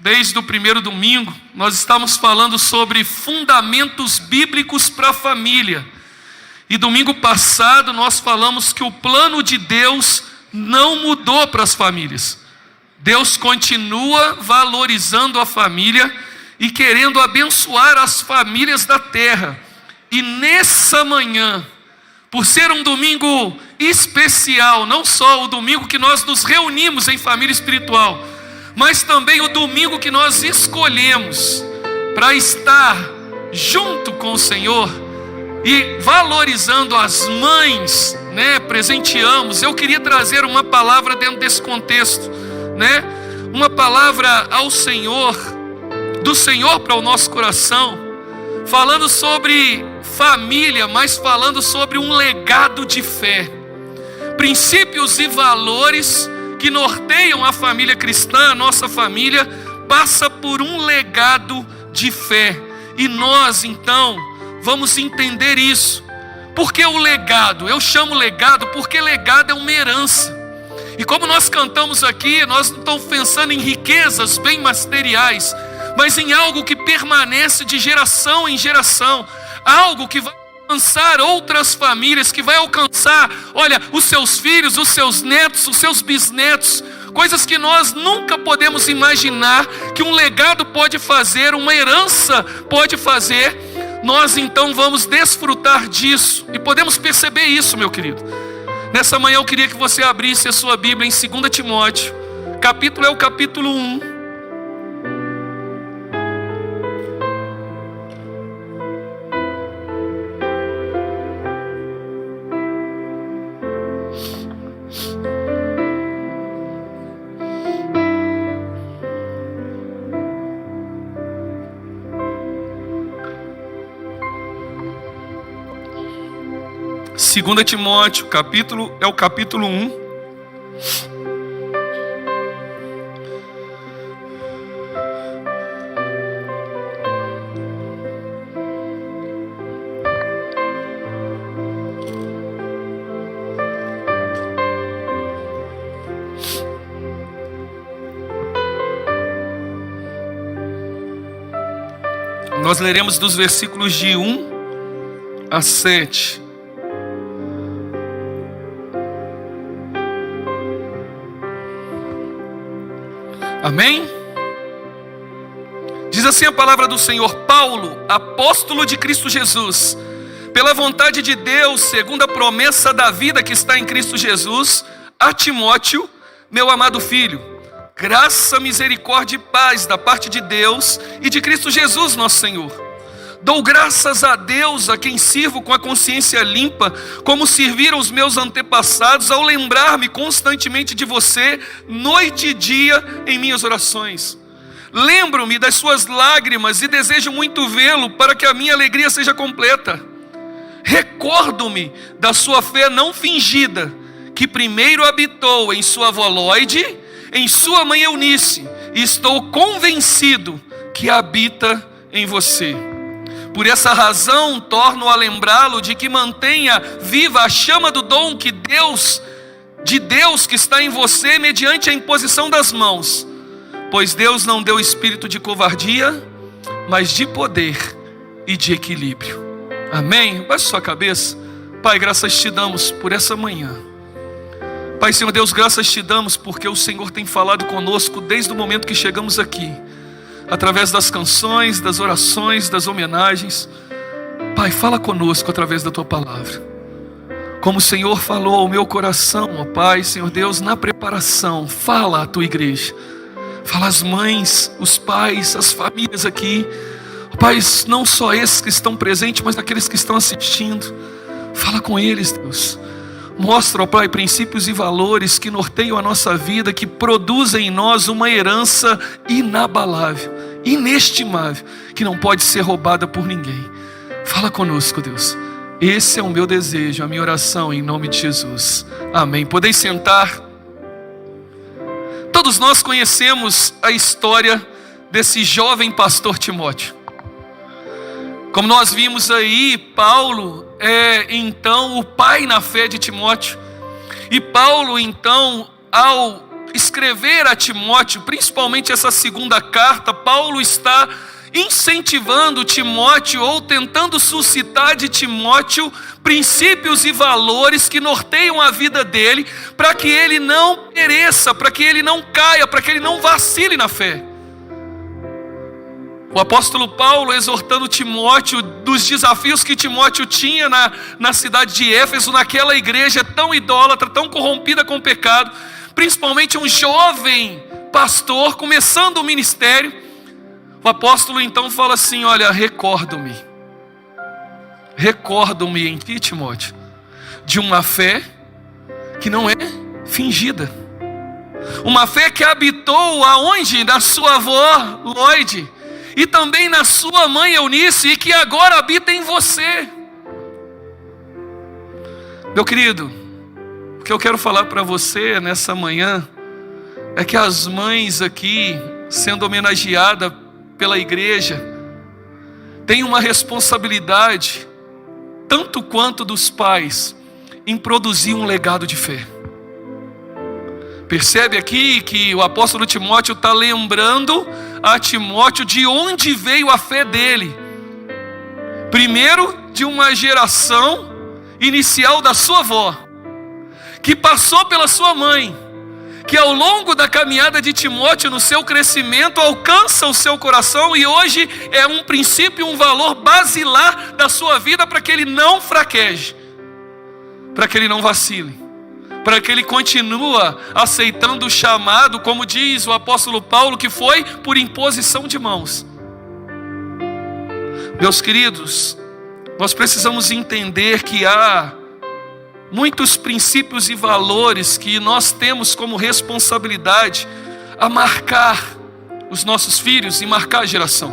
Desde o primeiro domingo, nós estamos falando sobre fundamentos bíblicos para a família. E domingo passado nós falamos que o plano de Deus não mudou para as famílias. Deus continua valorizando a família e querendo abençoar as famílias da terra. E nessa manhã, por ser um domingo especial, não só o domingo que nós nos reunimos em família espiritual, mas também o domingo que nós escolhemos para estar junto com o Senhor e valorizando as mães, presenteamos. Eu queria trazer uma palavra dentro desse contexto, uma palavra ao Senhor, do Senhor para o nosso coração, falando sobre família, mas falando sobre um legado de fé, princípios e valores que norteiam a família cristã. A nossa família passa por um legado de fé, e nós então vamos entender isso. Porque o legado, eu chamo legado porque legado é uma herança. E como nós cantamos aqui, nós não estamos pensando em riquezas, bem materiais, mas em algo que permanece de geração em geração, algo que vai alcançar outras famílias, que vai alcançar, os seus filhos, os seus netos, os seus bisnetos, coisas que nós nunca podemos imaginar que um legado pode fazer, uma herança pode fazer. Nós então vamos desfrutar disso, e podemos perceber isso, meu querido. Nessa manhã eu queria que você abrisse a sua Bíblia em 2 Timóteo, capítulo é o capítulo 1. Segunda Timóteo, capítulo é o capítulo 1. Nós leremos dos versículos de 1 a 7. Amém? Diz assim a palavra do Senhor: Paulo, apóstolo de Cristo Jesus, pela vontade de Deus, segundo a promessa da vida que está em Cristo Jesus, a Timóteo, meu amado filho, graça, misericórdia e paz da parte de Deus e de Cristo Jesus nosso Senhor. Dou graças a Deus, a quem sirvo com a consciência limpa, como serviram os meus antepassados, ao lembrar-me constantemente de você, noite e dia, em minhas orações. Lembro-me das suas lágrimas e desejo muito vê-lo, para que a minha alegria seja completa. Recordo-me da sua fé não fingida, que primeiro habitou em sua avó Loide, em sua mãe Eunice, e estou convencido que habita em você. Por essa razão, torno a lembrá-lo de que mantenha viva a chama do dom de Deus que está em você, mediante a imposição das mãos. Pois Deus não deu espírito de covardia, mas de poder e de equilíbrio. Amém? Baixe sua cabeça. Pai, graças te damos por essa manhã. Pai, Senhor Deus, graças te damos porque o Senhor tem falado conosco desde o momento que chegamos aqui, através das canções, das orações, das homenagens. Pai, fala conosco através da tua palavra. Como o Senhor falou ao meu coração, ó Pai, Senhor Deus, na preparação, fala à tua igreja. Fala às mães, os pais, as famílias aqui. Ó Pai, não só esses que estão presentes, mas aqueles que estão assistindo. Fala com eles, Deus. Mostra, ó Pai, princípios e valores que norteiam a nossa vida, que produzem em nós uma herança inabalável, inestimável, que não pode ser roubada por ninguém. Fala conosco, Deus. Esse é o meu desejo, a minha oração, em nome de Jesus. Amém. Podeis sentar. Todos nós conhecemos a história desse jovem pastor Timóteo. Como nós vimos aí, Paulo é então o pai na fé de Timóteo. E Paulo então, ao escrever a Timóteo, principalmente essa segunda carta, Paulo está incentivando Timóteo ou tentando suscitar de Timóteo princípios e valores que norteiam a vida dele, para que ele não pereça, para que ele não caia, para que ele não vacile na fé. O apóstolo Paulo exortando Timóteo dos desafios que Timóteo tinha na cidade de Éfeso, naquela igreja tão idólatra, tão corrompida com o pecado, principalmente um jovem pastor começando o ministério. O apóstolo então fala assim: olha, recordo-me em ti, Timóteo, de uma fé que não é fingida, uma fé que habitou aonde? Na sua avó Lóide, e também na sua mãe Eunice, e que agora habita em você. Meu querido, o que eu quero falar para você nessa manhã é que as mães aqui, sendo homenageadas pela igreja, têm uma responsabilidade, tanto quanto dos pais, em produzir um legado de fé. Percebe aqui que o apóstolo Timóteo está lembrando a Timóteo de onde veio a fé dele. Primeiro, de uma geração inicial da sua avó, que passou pela sua mãe, que ao longo da caminhada de Timóteo, no seu crescimento, alcança o seu coração e hoje é um princípio, um valor basilar da sua vida, para que ele não fraqueje, para que ele não vacile, para que ele continue aceitando o chamado, como diz o apóstolo Paulo, que foi por imposição de mãos. Meus queridos, nós precisamos entender que há muitos princípios e valores que nós temos como responsabilidade a marcar os nossos filhos e marcar a geração.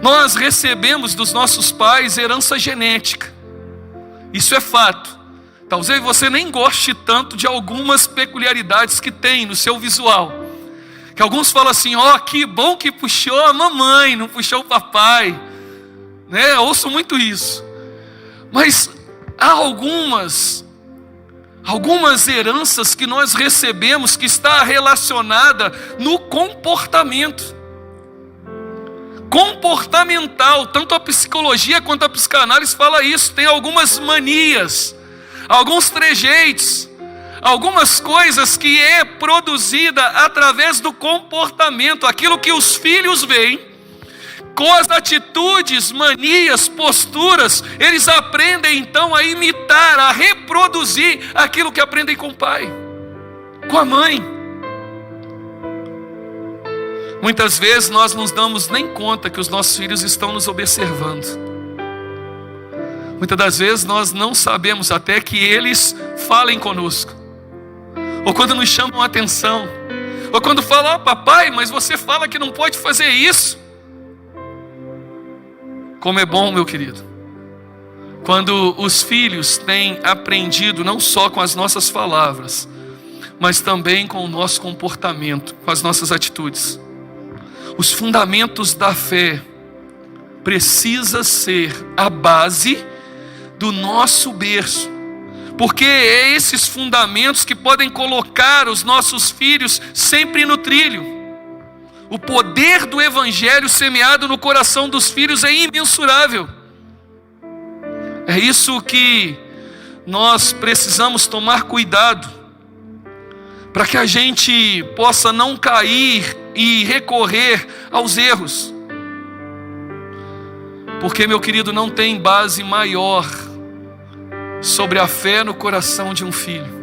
Nós recebemos dos nossos pais herança genética, isso é fato. Talvez você nem goste tanto de algumas peculiaridades que tem no seu visual, que alguns falam assim: ó, que bom que puxou a mamãe, não puxou o papai, né? Ouço muito isso. Mas há algumas heranças que nós recebemos que está relacionada no comportamento comportamental. Tanto a psicologia quanto a psicanálise fala isso. Tem algumas manias, alguns trejeitos, algumas coisas que é produzida através do comportamento, aquilo que os filhos veem, com as atitudes, manias, posturas, eles aprendem então a imitar, a reproduzir aquilo que aprendem com o pai, com a mãe. Muitas vezes nós não nos damos nem conta que os nossos filhos estão nos observando. Muitas das vezes nós não sabemos até que eles falem conosco, ou quando nos chamam a atenção, ou quando falam: ó, papai, mas você fala que não pode fazer isso. Como é bom, meu querido, quando os filhos têm aprendido não só com as nossas palavras, mas também com o nosso comportamento, com as nossas atitudes. Os fundamentos da fé precisa ser a base do nosso berço, porque é esses fundamentos que podem colocar os nossos filhos sempre no trilho. O poder do evangelho semeado no coração dos filhos é imensurável. É isso que nós precisamos tomar cuidado, para que a gente possa não cair e recorrer aos erros. Porque, meu querido, não tem base maior sobre a fé no coração de um filho.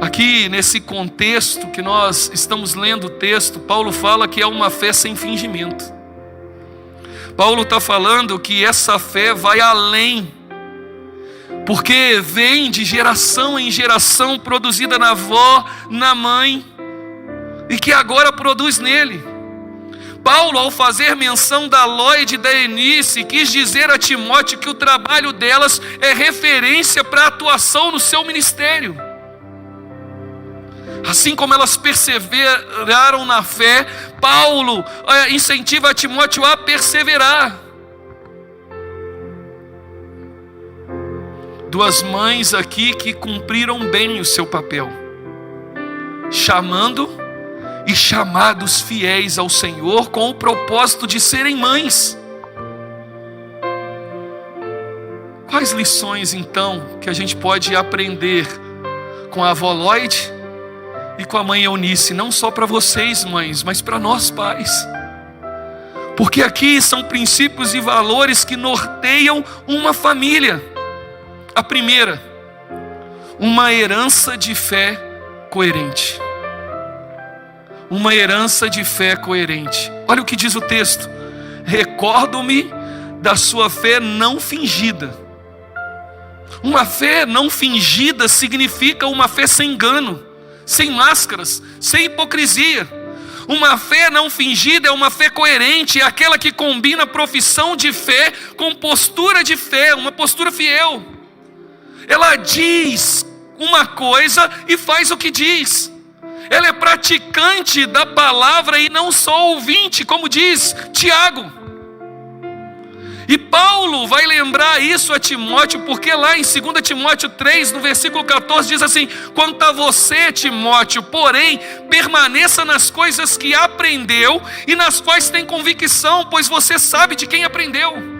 Aqui nesse contexto que nós estamos lendo o texto, Paulo fala que é uma fé sem fingimento. Paulo está falando que essa fé vai além, porque vem de geração em geração, produzida na avó, na mãe, e que agora produz nele. Paulo, ao fazer menção da Lóide e da Eunice, quis dizer a Timóteo que o trabalho delas é referência para a atuação no seu ministério. Assim como elas perseveraram na fé, Paulo incentiva a Timóteo a perseverar. Duas mães aqui que cumpriram bem o seu papel. chamando e chamados fiéis ao Senhor com o propósito de serem mães. Quais lições então que a gente pode aprender com a avó Lloyd e com a mãe Eunice, não só para vocês mães, mas para nós pais? Porque aqui são princípios e valores que norteiam uma família. A primeira, uma herança de fé coerente. Uma herança de fé coerente. Olha o que diz o texto: recordo-me da sua fé não fingida. Uma fé não fingida significa uma fé sem engano, sem máscaras, sem hipocrisia. Uma fé não fingida é uma fé coerente, é aquela que combina profissão de fé com postura de fé, uma postura fiel. Ela diz uma coisa e faz o que diz. Ela é praticante da palavra e não só ouvinte, como diz Tiago. E Paulo vai lembrar isso a Timóteo, porque lá em 2 Timóteo 3, no versículo 14, diz assim: quanto a você, Timóteo, porém, permaneça nas coisas que aprendeu e nas quais tem convicção, pois você sabe de quem aprendeu.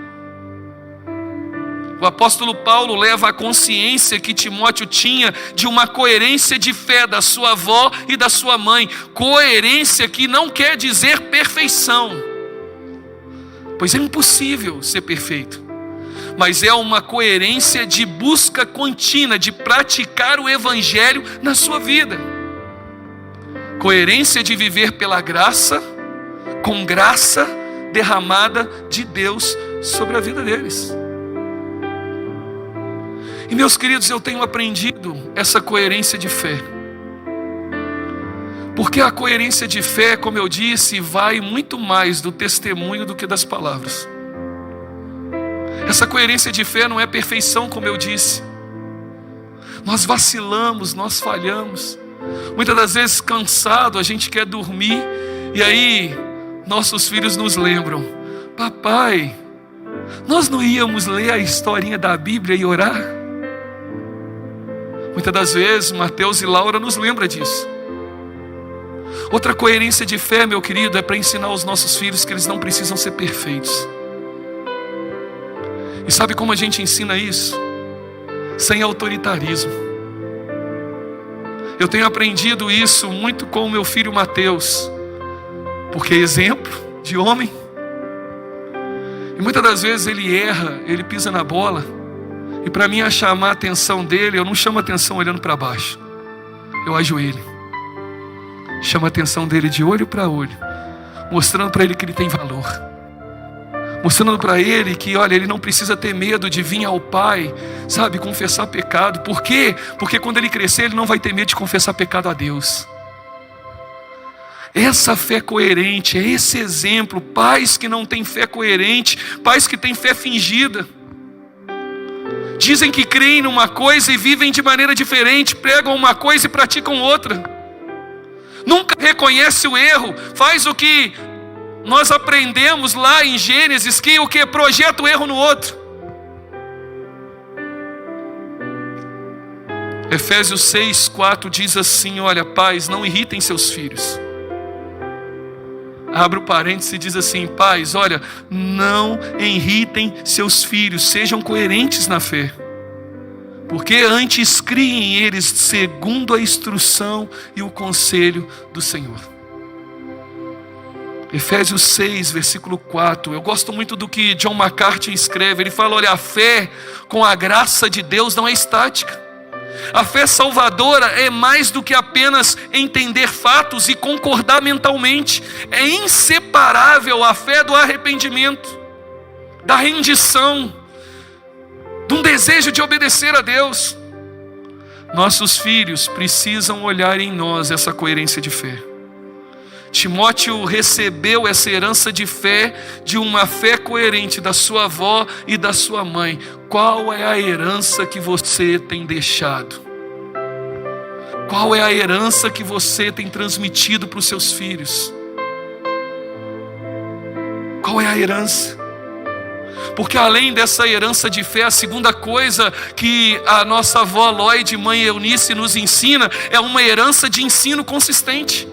O apóstolo Paulo leva a consciência que Timóteo tinha de uma coerência de fé da sua avó e da sua mãe. Coerência que não quer dizer perfeição, pois é impossível ser perfeito. Mas é uma coerência de busca contínua, de praticar o evangelho na sua vida. Coerência de viver pela graça, com graça derramada de Deus sobre a vida deles. E meus queridos, eu tenho aprendido essa coerência de fé. Porque a coerência de fé, como eu disse, vai muito mais do testemunho do que das palavras. Essa coerência de fé não é perfeição, como eu disse. Nós vacilamos, nós falhamos. Muitas das vezes cansado, a gente quer dormir. E aí, nossos filhos nos lembram: papai, nós não íamos ler a historinha da Bíblia e orar? Muitas das vezes, Mateus e Laura nos lembram disso. Outra coerência de fé, meu querido, é para ensinar aos nossos filhos que eles não precisam ser perfeitos. E sabe como a gente ensina isso? Sem autoritarismo. Eu tenho aprendido isso muito com o meu filho Mateus, porque é exemplo de homem. E muitas das vezes ele erra, ele pisa na bola. E para mim chamar a atenção dele, eu não chamo a atenção olhando para baixo. Eu ajoelho. Chamo a atenção dele de olho para olho, mostrando para ele que ele tem valor. Mostrando para ele que, olha, ele não precisa ter medo de vir ao Pai, sabe, confessar pecado. Por quê? Porque quando ele crescer, ele não vai ter medo de confessar pecado a Deus. Essa fé coerente, é esse exemplo. Pais que não têm fé coerente, pais que têm fé fingida. Dizem que creem numa coisa e vivem de maneira diferente, pregam uma coisa e praticam outra. Nunca reconhece o erro, faz o que nós aprendemos lá em Gênesis, que o que projeta o erro no outro. Efésios 6:4 diz assim: olha, pais, não irritem seus filhos. Abre o parênteses e diz assim: pais, olha, não irritem seus filhos, sejam coerentes na fé. Porque antes criem eles segundo a instrução e o conselho do Senhor. Efésios 6, versículo 4. Eu gosto muito do que John MacArthur escreve. Ele fala: olha, a fé com a graça de Deus não é estática. A fé salvadora é mais do que apenas entender fatos e concordar mentalmente. É inseparável a fé do arrependimento, da rendição, de um desejo de obedecer a Deus. Nossos filhos precisam olhar em nós essa coerência de fé. Timóteo recebeu essa herança de fé, de uma fé coerente da sua avó e da sua mãe. Qual é a herança que você tem deixado? Qual é a herança que você tem transmitido para os seus filhos? Qual é a herança? Porque além dessa herança de fé, a segunda coisa que a nossa avó Lloyd, mãe Eunice, nos ensina é uma herança de ensino consistente.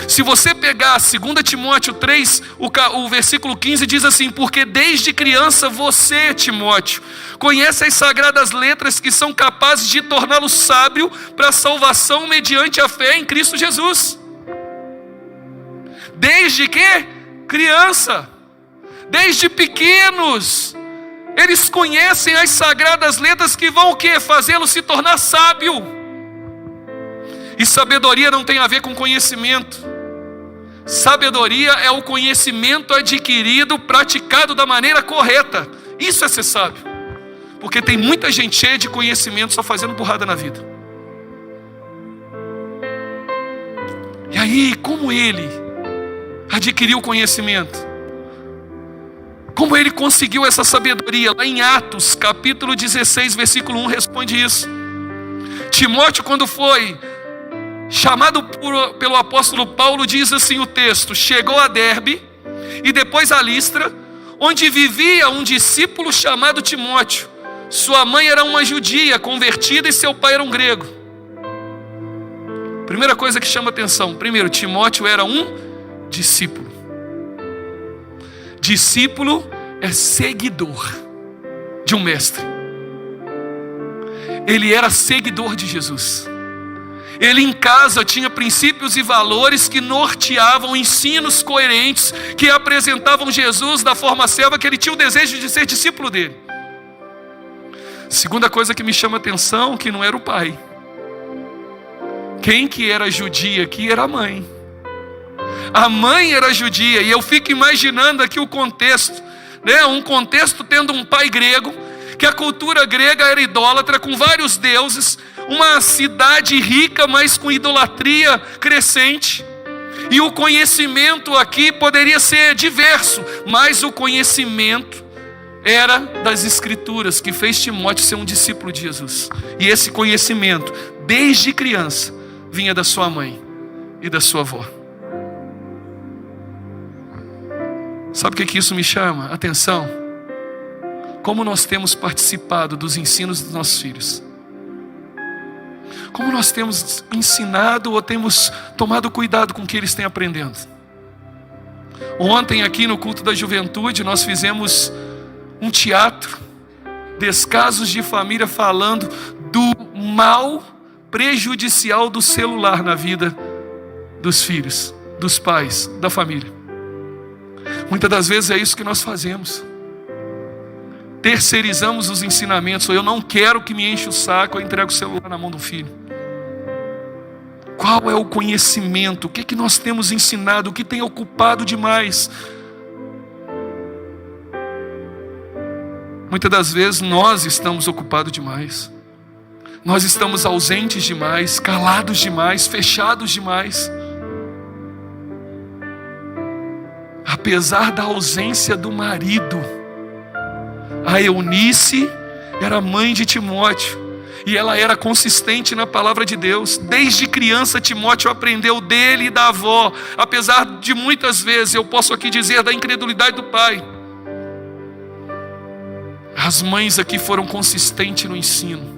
Se você pegar 2 Timóteo 3, o versículo 15 diz assim: porque desde criança você, Timóteo, conhece as sagradas letras que são capazes de torná-lo sábio para a salvação mediante a fé em Cristo Jesus. Desde que? Criança. Desde pequenos, eles conhecem as sagradas letras que vão o quê? Fazê-lo se tornar sábio. E sabedoria não tem a ver com conhecimento. Sabedoria é o conhecimento adquirido, praticado da maneira correta. Isso é ser sábio. Porque tem muita gente cheia de conhecimento só fazendo burrada na vida. E aí, como ele adquiriu conhecimento? Como ele conseguiu essa sabedoria? Lá em Atos, capítulo 16, versículo 1, responde isso. Timóteo, quando foi chamado pelo apóstolo Paulo, diz assim o texto: chegou a Derbe e depois a Listra, onde vivia um discípulo chamado Timóteo. Sua mãe era uma judia convertida e seu pai era um grego. Primeira coisa que chama atenção: primeiro, Timóteo era um discípulo. Discípulo é seguidor de um mestre. Ele era seguidor de Jesus. Ele em casa tinha princípios e valores que norteavam ensinos coerentes, que apresentavam Jesus da forma certa, que ele tinha o desejo de ser discípulo dele. Segunda coisa que me chama atenção, que não era o pai. Quem que era judia aqui era a mãe. A mãe era judia, e eu fico imaginando aqui o contexto, né? Um contexto tendo um pai grego, que a cultura grega era idólatra, com vários deuses, uma cidade rica, mas com idolatria crescente. E o conhecimento aqui poderia ser diverso, mas o conhecimento era das Escrituras, que fez Timóteo ser um discípulo de Jesus. E esse conhecimento, desde criança, vinha da sua mãe e da sua avó. Sabe o que isso me chama? Atenção. Como nós temos participado dos ensinos dos nossos filhos. Como nós temos ensinado ou temos tomado cuidado com o que eles têm aprendendo. Ontem aqui no culto da juventude nós fizemos um teatro, Descasos de Família, falando do mal prejudicial do celular na vida dos filhos, dos pais, da família. Muitas das vezes é isso que nós fazemos. Terceirizamos os ensinamentos. Eu não quero que me enche o saco, eu entrego o celular na mão do filho. Qual é o conhecimento? O que é que nós temos ensinado? O que tem ocupado demais? Muitas das vezes nós estamos ocupados demais. Nós estamos ausentes demais, calados demais, fechados demais. Apesar da ausência do marido, a Eunice era mãe de Timóteo, e ela era consistente na palavra de Deus. Desde criança Timóteo aprendeu dele e da avó, apesar de muitas vezes, eu posso aqui dizer, da incredulidade do pai. As mães aqui foram consistentes no ensino.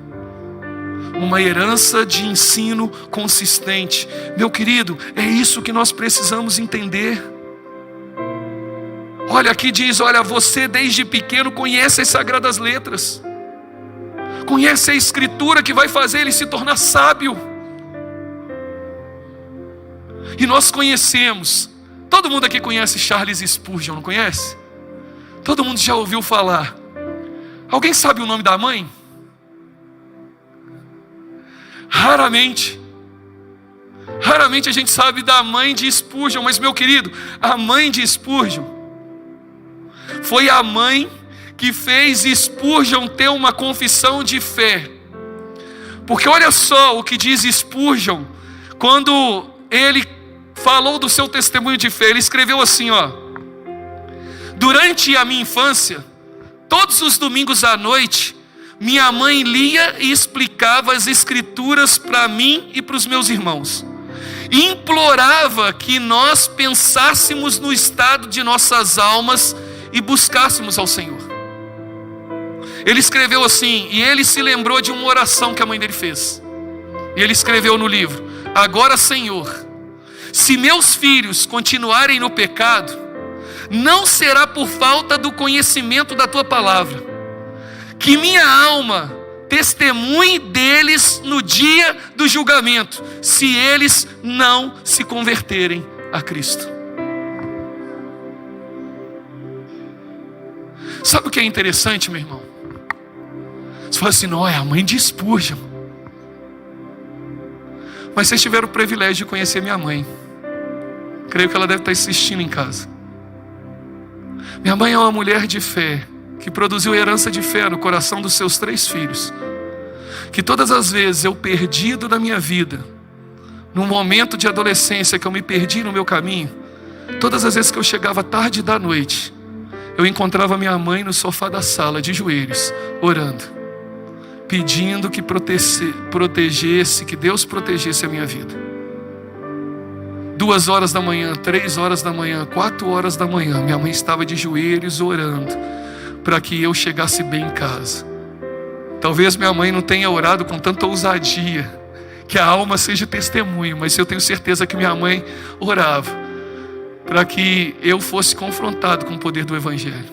Uma herança de ensino consistente. Meu querido, é isso que nós precisamos entender. Olha, aqui diz, olha, você desde pequeno conhece as sagradas letras. Conhece a escritura que vai fazer ele se tornar sábio. E nós conhecemos. Todo mundo aqui conhece Charles Spurgeon, não conhece? Todo mundo já ouviu falar. Alguém sabe o nome da mãe? Raramente a gente sabe da mãe de Spurgeon. Mas meu querido, a mãe de Spurgeon foi a mãe que fez Spurgeon ter uma confissão de fé. Porque olha só o que diz Spurgeon, quando ele falou do seu testemunho de fé. Ele escreveu assim, ó: durante a minha infância, todos os domingos à noite, minha mãe lia e explicava as escrituras para mim e para os meus irmãos. Implorava que nós pensássemos no estado de nossas almas e buscássemos ao Senhor. Ele escreveu assim, e ele se lembrou de uma oração que a mãe dele fez. E ele escreveu no livro: agora, Senhor, se meus filhos continuarem no pecado, não será por falta do conhecimento da tua palavra. Que minha alma testemunhe deles no dia do julgamento, se eles não se converterem a Cristo. Sabe o que é interessante, meu irmão? Você fala assim, não, é a mãe de Spurgeon. Mas vocês tiveram o privilégio de conhecer minha mãe. Creio que ela deve estar assistindo em casa. Minha mãe é uma mulher de fé, que produziu herança de fé no coração dos seus 3 filhos. Que todas as vezes eu perdido na minha vida, num momento de adolescência que eu me perdi no meu caminho, todas as vezes que eu chegava tarde da noite, eu encontrava minha mãe no sofá da sala, de joelhos, orando, pedindo que protegesse, que Deus protegesse a minha vida. 2 horas da manhã, 3 horas da manhã, 4 horas da manhã, minha mãe estava de joelhos orando para que eu chegasse bem em casa. Talvez minha mãe não tenha orado com tanta ousadia, que a alma seja testemunho, mas eu tenho certeza que minha mãe orava para que eu fosse confrontado com o poder do Evangelho.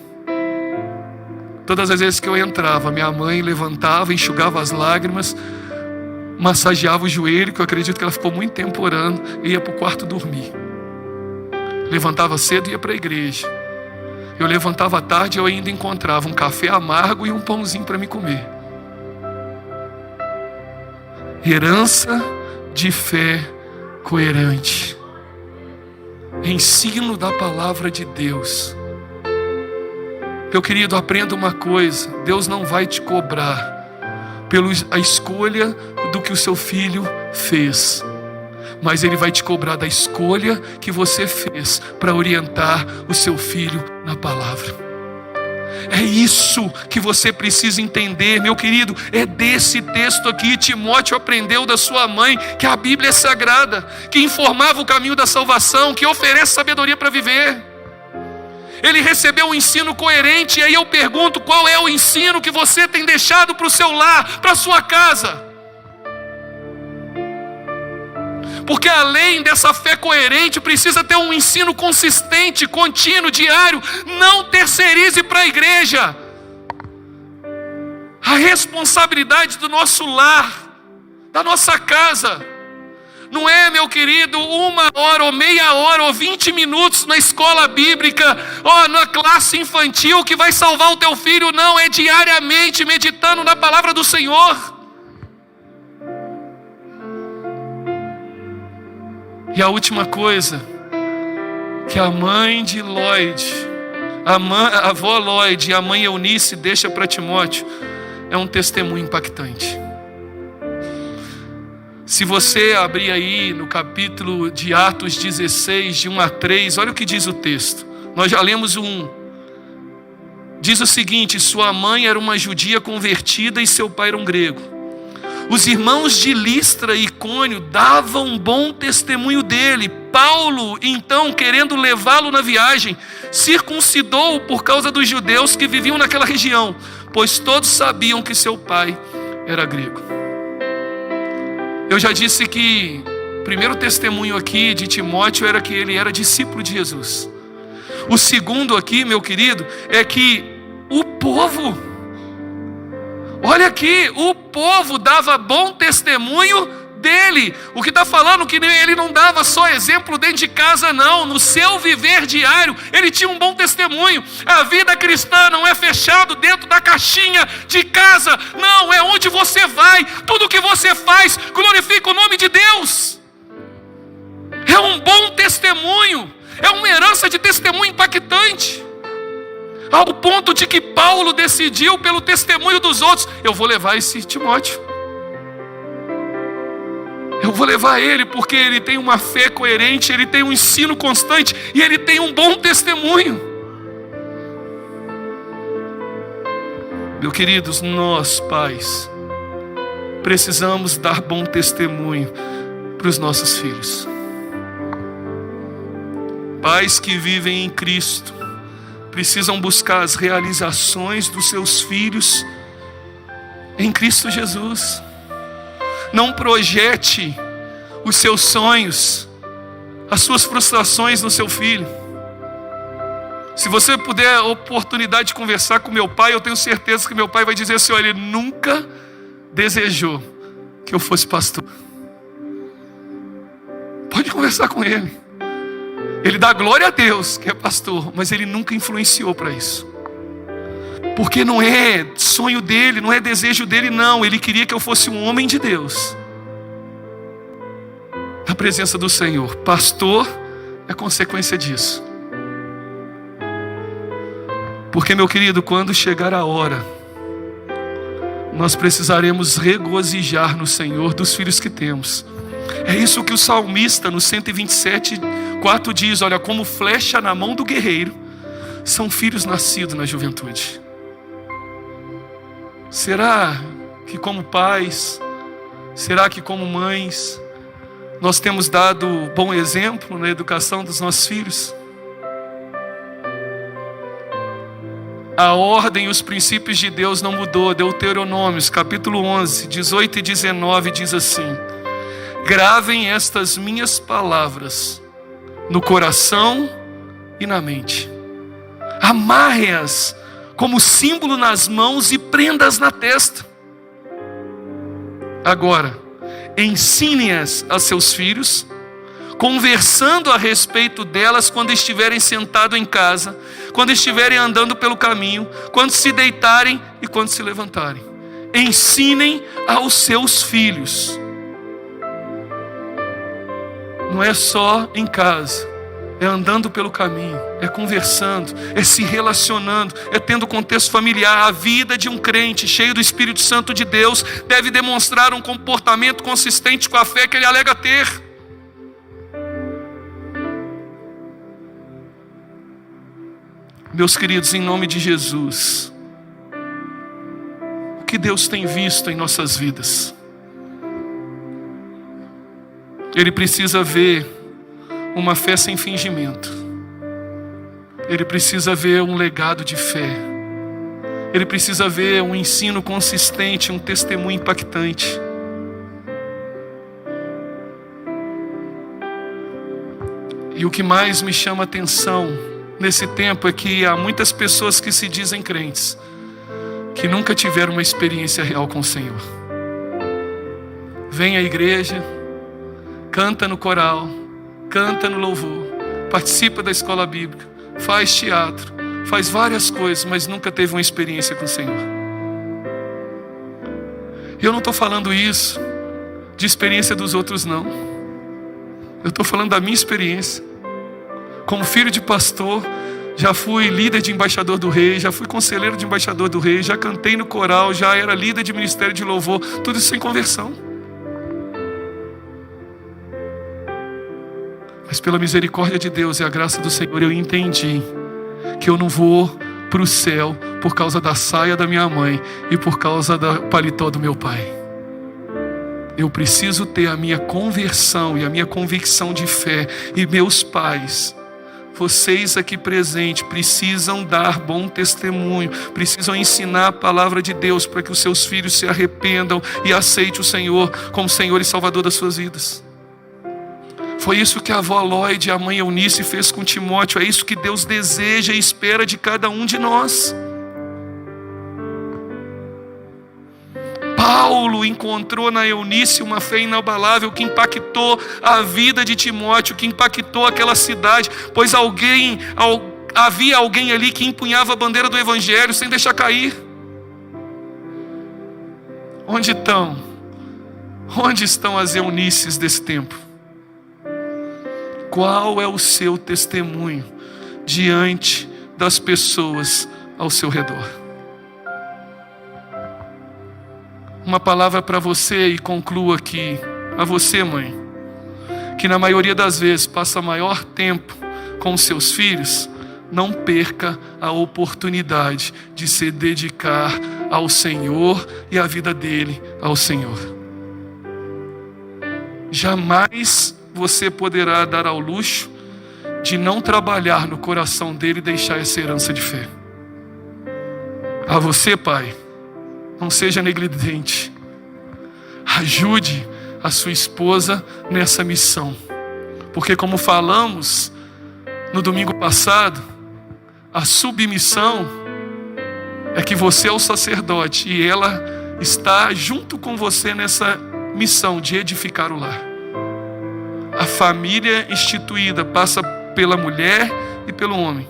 Todas as vezes que eu entrava, minha mãe levantava, enxugava as lágrimas, massageava o joelho, que eu acredito que ela ficou muito tempo orando, e ia para o quarto dormir. Levantava cedo e ia para a igreja. Eu levantava à tarde e eu ainda encontrava um café amargo e um pãozinho para me comer. Herança de fé coerente. Ensino da palavra de Deus. Meu querido, aprenda uma coisa: Deus não vai te cobrar pela escolha do que o seu filho fez, mas Ele vai te cobrar da escolha que você fez para orientar o seu filho na palavra. É isso que você precisa entender, meu querido. É desse texto aqui. Timóteo aprendeu da sua mãe que a Bíblia é sagrada, que informava o caminho da salvação, que oferece sabedoria para viver. Ele recebeu um ensino coerente. E aí eu pergunto, qual é o ensino que você tem deixado para o seu lar, para a sua casa? Porque além dessa fé coerente, precisa ter um ensino consistente, contínuo, diário. Não terceirize para a igreja a responsabilidade do nosso lar, da nossa casa. Não é, meu querido, 1 hora, ou meia hora, ou 20 minutos na escola bíblica, ou na classe infantil que vai salvar o teu filho. Não, é diariamente meditando na palavra do Senhor. E a última coisa que a mãe de Lloyd, a avó Lloyd e a mãe Eunice deixa para Timóteo é um testemunho impactante. Se você abrir aí no capítulo de Atos 16, de 1 a 3, olha o que diz o texto. Nós já lemos diz o seguinte: sua mãe era uma judia convertida e seu pai era um grego. Os irmãos de Listra e Icônio davam um bom testemunho dele. Paulo, então, querendo levá-lo na viagem, circuncidou-o por causa dos judeus que viviam naquela região, pois todos sabiam que seu pai era grego. Eu já disse que o primeiro testemunho aqui de Timóteo era que ele era discípulo de Jesus. O segundo aqui, meu querido, é que o povo, olha aqui, o povo dava bom testemunho dele. O que está falando que ele não dava só exemplo dentro de casa, não. No seu viver diário, ele tinha um bom testemunho. A vida cristã não é fechado dentro da caixinha de casa. Não, é onde você vai. Tudo que você faz glorifica o nome de Deus. É um bom testemunho. É uma herança de testemunho impactante. Ao ponto de que Paulo decidiu pelo testemunho dos outros: eu vou levar esse Timóteo. Eu vou levar ele porque ele tem uma fé coerente, ele tem um ensino constante e ele tem um bom testemunho. Meus queridos, nós pais precisamos dar bom testemunho para os nossos filhos. Pais que vivem em Cristo precisam buscar as realizações dos seus filhos em Cristo Jesus. Não projete os seus sonhos, as suas frustrações no seu filho. Se você puder a oportunidade de conversar com meu pai, eu tenho certeza que meu pai vai dizer assim: olha, ele nunca desejou que eu fosse pastor. Pode conversar com ele. Ele dá glória a Deus que é pastor, mas ele nunca influenciou para isso. Porque não é sonho dele, não é desejo dele, não. Ele queria que eu fosse um homem de Deus, na presença do Senhor. Pastor é consequência disso. Porque, meu querido, quando chegar a hora, nós precisaremos regozijar no Senhor dos filhos que temos. É isso que o salmista no 127:4 diz: olha, como flecha na mão do guerreiro são filhos nascidos na juventude. Será que como pais, será que como mães, nós temos dado bom exemplo na educação dos nossos filhos? A ordem e os princípios de Deus não mudou. Deuteronômios capítulo 11, 18 e 19 diz assim: gravem estas minhas palavras no coração e na mente. Amarre-as como símbolo nas mãos e prenda-as na testa. Agora, ensine-as a seus filhos, conversando a respeito delas quando estiverem sentados em casa, quando estiverem andando pelo caminho, quando se deitarem e quando se levantarem. Ensinem aos seus filhos. Não é só em casa, é andando pelo caminho, é conversando, é se relacionando, é tendo contexto familiar. A vida de um crente cheio do Espírito Santo de Deus deve demonstrar um comportamento consistente com a fé que ele alega ter. Meus queridos, em nome de Jesus, o que Deus tem visto em nossas vidas? Ele precisa ver uma fé sem fingimento. Ele precisa ver um legado de fé. Ele precisa ver um ensino consistente, um testemunho impactante. E o que mais me chama a atenção nesse tempo é que há muitas pessoas que se dizem crentes, que nunca tiveram uma experiência real com o Senhor. Vem à igreja, canta no coral, canta no louvor, participa da escola bíblica, faz teatro, faz várias coisas, mas nunca teve uma experiência com o Senhor. E eu não estou falando isso de experiência dos outros, não. Eu estou falando da minha experiência. Como filho de pastor, já fui líder de embaixador do rei, já fui conselheiro de embaixador do rei, já cantei no coral, já era líder de ministério de louvor, tudo isso sem conversão. Mas pela misericórdia de Deus e a graça do Senhor, eu entendi que eu não vou para o céu por causa da saia da minha mãe e por causa da paletó do meu pai. Eu preciso ter a minha conversão e a minha convicção de fé. E meus pais, vocês aqui presentes, precisam dar bom testemunho, precisam ensinar a palavra de Deus para que os seus filhos se arrependam e aceitem o Senhor como Senhor e Salvador das suas vidas. Foi isso que a avó Lloyd e a mãe Eunice fez com Timóteo. É isso que Deus deseja e espera de cada um de nós. Paulo encontrou na Eunice uma fé inabalável que impactou a vida de Timóteo, que impactou aquela cidade, pois havia alguém ali que empunhava a bandeira do Evangelho sem deixar cair. Onde estão? Onde estão as Eunices desse tempo? Qual é o seu testemunho diante das pessoas ao seu redor? Uma palavra para você e concluo aqui. A você, mãe, que na maioria das vezes passa maior tempo com os seus filhos, não perca a oportunidade de se dedicar ao Senhor e a vida dele ao Senhor. Jamais você poderá dar ao luxo de não trabalhar no coração dele e deixar essa herança de fé. A você, pai, não seja negligente. Ajude a sua esposa nessa missão. Porque, como falamos no domingo passado, a submissão é que você é o sacerdote e ela está junto com você nessa missão de edificar o lar. A família instituída passa pela mulher e pelo homem.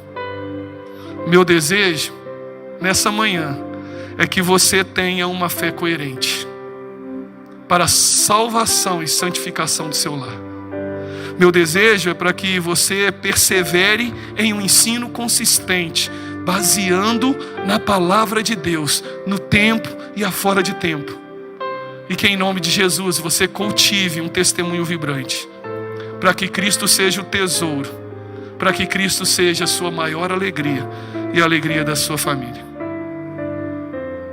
Meu desejo nessa manhã é que você tenha uma fé coerente para a salvação e santificação do seu lar. Meu desejo é para que você persevere em um ensino consistente, baseando na palavra de Deus, no tempo e afora de tempo. E que em nome de Jesus você cultive um testemunho vibrante, para que Cristo seja o tesouro, para que Cristo seja a sua maior alegria e a alegria da sua família.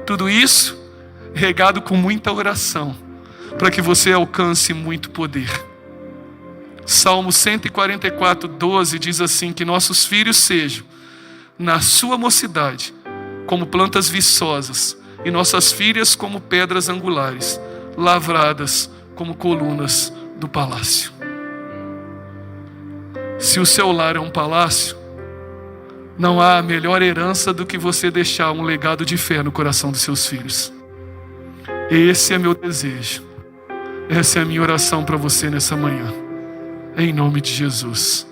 Tudo isso regado com muita oração, para que você alcance muito poder. Salmo 144, 12 diz assim: que nossos filhos sejam, na sua mocidade, como plantas viçosas, e nossas filhas como pedras angulares, lavradas como colunas do palácio. Se o seu lar é um palácio, não há melhor herança do que você deixar um legado de fé no coração dos seus filhos. Esse é meu desejo. Essa é a minha oração para você nessa manhã. Em nome de Jesus.